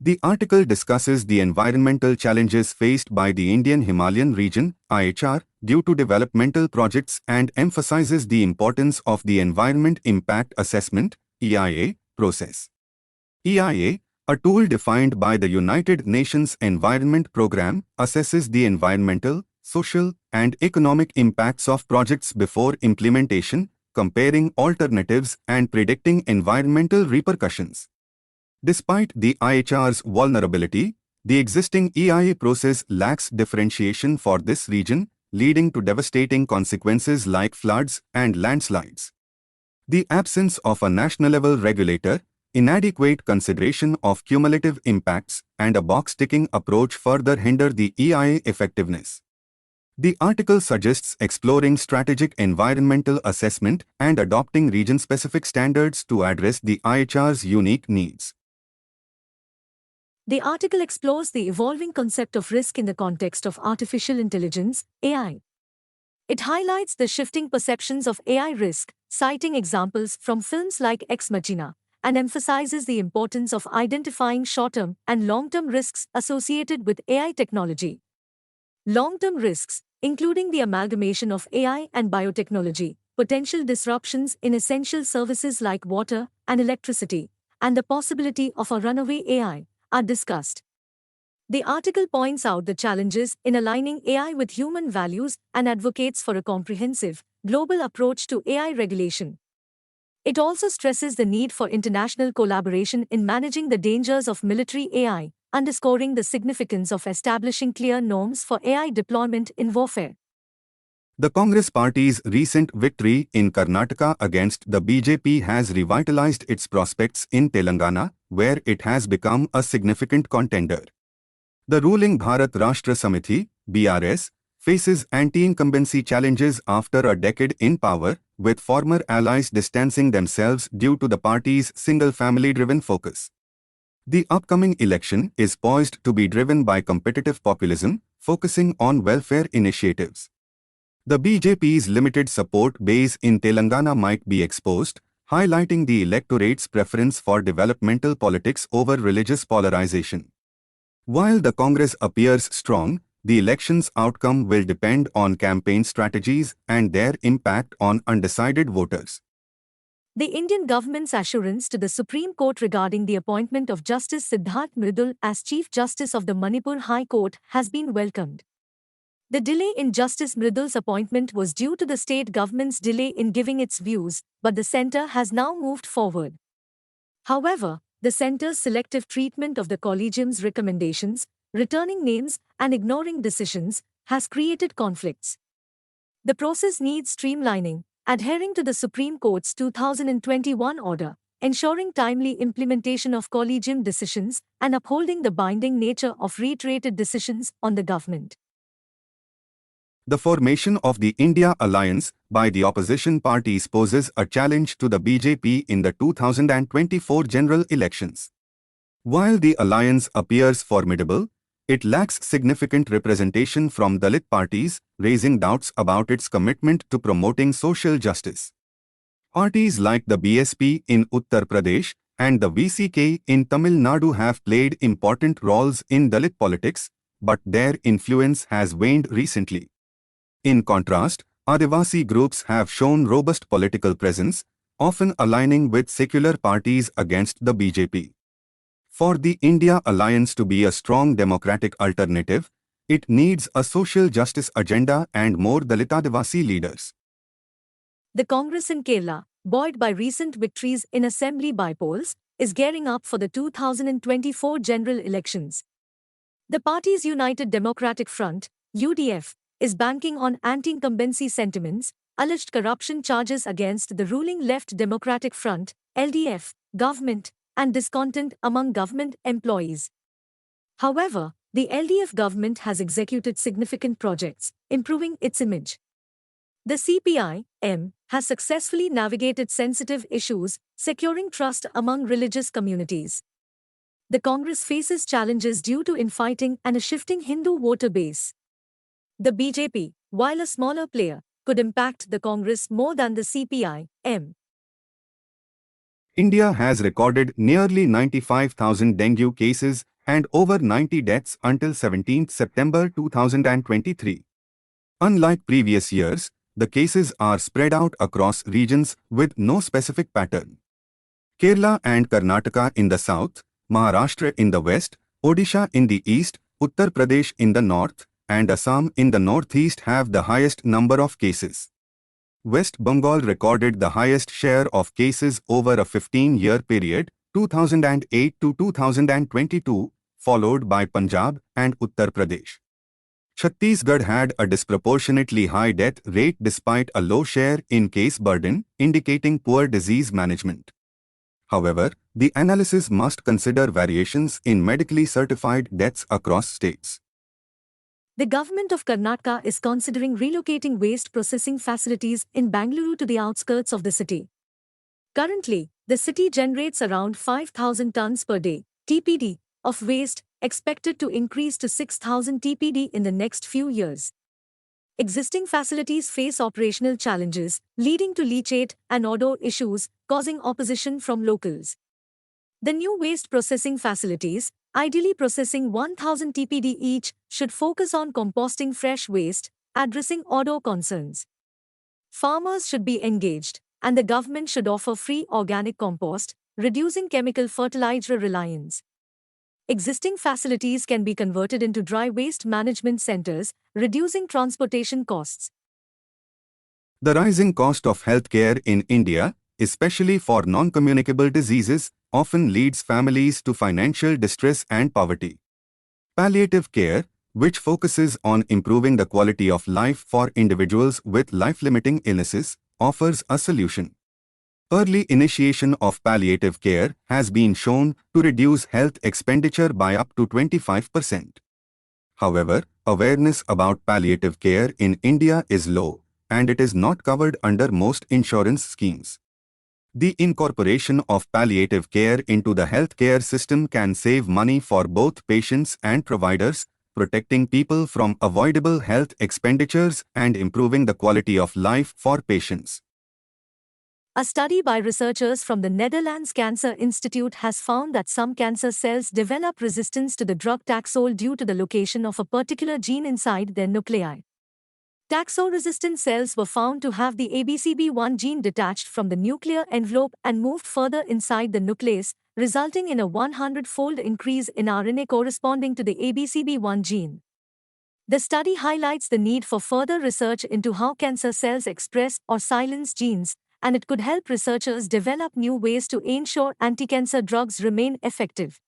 The article discusses the environmental challenges faced by the Indian Himalayan region (IHR) due to developmental projects and emphasizes the importance of the Environment Impact Assessment (EIA) process. EIA, a tool defined by the United Nations Environment Programme, assesses the environmental, social, and economic impacts of projects before implementation, comparing alternatives and predicting environmental repercussions. Despite the IHR's vulnerability, the existing EIA process lacks differentiation for this region, leading to devastating consequences like floods and landslides. The absence of a national-level regulator, inadequate consideration of cumulative impacts, and a box-ticking approach further hinder the EIA effectiveness. The article suggests exploring strategic environmental assessment and adopting region-specific standards to address the IHR's unique needs. The article explores the evolving concept of risk in the context of artificial intelligence, AI. It highlights the shifting perceptions of AI risk, citing examples from films like Ex Machina, and emphasizes the importance of identifying short-term and long-term risks associated with AI technology. Long-term risks, including the amalgamation of AI and biotechnology, potential disruptions in essential services like water and electricity, and the possibility of a runaway AI, are discussed. The article points out the challenges in aligning AI with human values and advocates for a comprehensive, global approach to AI regulation. It also stresses the need for international collaboration in managing the dangers of military AI, underscoring the significance of establishing clear norms for AI deployment in warfare. The Congress Party's recent victory in Karnataka against the BJP has revitalized its prospects in Telangana, where it has become a significant contender. The ruling Bharat Rashtra Samiti (BRS) faces anti-incumbency challenges after a decade in power, with former allies distancing themselves due to the party's single-family-driven focus. The upcoming election is poised to be driven by competitive populism, focusing on welfare initiatives. The BJP's limited support base in Telangana might be exposed, highlighting the electorate's preference for developmental politics over religious polarization. While the Congress appears strong, the election's outcome will depend on campaign strategies and their impact on undecided voters. The Indian government's assurance to the Supreme Court regarding the appointment of Justice Siddharth Mridul as Chief Justice of the Manipur High Court has been welcomed. The delay in Justice Mridul's appointment was due to the state government's delay in giving its views, but the centre has now moved forward. However, the centre's selective treatment of the Collegium's recommendations, returning names and ignoring decisions, has created conflicts. The process needs streamlining, adhering to the Supreme Court's 2021 order, ensuring timely implementation of Collegium decisions, and upholding the binding nature of reiterated decisions on the government. The formation of the India Alliance by the opposition parties poses a challenge to the BJP in the 2024 general elections. While the alliance appears formidable, it lacks significant representation from Dalit parties, raising doubts about its commitment to promoting social justice. Parties like the BSP in Uttar Pradesh and the VCK in Tamil Nadu have played important roles in Dalit politics, but their influence has waned recently. In contrast, Adivasi groups have shown robust political presence, often aligning with secular parties against the BJP. For the India Alliance to be a strong democratic alternative, it needs a social justice agenda and more Dalit Adivasi leaders. The Congress in Kerala, buoyed by recent victories in assembly by polls, is gearing up for the 2024 general elections. The party's United Democratic Front, UDF, is banking on anti-incumbency sentiments, alleged corruption charges against the ruling Left Democratic Front, LDF, government, and discontent among government employees. However, the LDF government has executed significant projects, improving its image. The CPI-M has successfully navigated sensitive issues, securing trust among religious communities. The Congress faces challenges due to infighting and a shifting Hindu voter base. The BJP, while a smaller player, could impact the Congress more than the CPI-M. India has recorded nearly 95,000 dengue cases and over 90 deaths until 17 September 2023. Unlike previous years, the cases are spread out across regions with no specific pattern. Kerala and Karnataka in the south, Maharashtra in the west, Odisha in the east, Uttar Pradesh in the north, and Assam in the northeast have the highest number of cases. West Bengal recorded the highest share of cases over a 15-year period, 2008 to 2022, followed by Punjab and Uttar Pradesh. Chhattisgarh had a disproportionately high death rate despite a low share in case burden, indicating poor disease management. However, the analysis must consider variations in medically certified deaths across states. The government of Karnataka is considering relocating waste processing facilities in Bengaluru to the outskirts of the city. Currently, the city generates around 5,000 tons per day, TPD, of waste, expected to increase to 6,000 TPD in the next few years. Existing facilities face operational challenges, leading to leachate and odor issues, causing opposition from locals. The new waste processing facilities, ideally processing 1,000 TPD each, should focus on composting fresh waste, addressing odor concerns. Farmers should be engaged, and the government should offer free organic compost, reducing chemical fertilizer reliance. Existing facilities can be converted into dry waste management centers, reducing transportation costs. The rising cost of healthcare in India, especially for non-communicable diseases, often leads families to financial distress and poverty. Palliative care, which focuses on improving the quality of life for individuals with life-limiting illnesses, offers a solution. Early initiation of palliative care has been shown to reduce health expenditure by up to 25%. However, awareness about palliative care in India is low, and it is not covered under most insurance schemes. The incorporation of palliative care into the healthcare system can save money for both patients and providers, protecting people from avoidable health expenditures and improving the quality of life for patients. A study by researchers from the Netherlands Cancer Institute has found that some cancer cells develop resistance to the drug Taxol due to the location of a particular gene inside their nuclei. Taxol-resistant cells were found to have the ABCB1 gene detached from the nuclear envelope and moved further inside the nucleus, resulting in a 100-fold increase in RNA corresponding to the ABCB1 gene. The study highlights the need for further research into how cancer cells express or silence genes, and it could help researchers develop new ways to ensure anti-cancer drugs remain effective.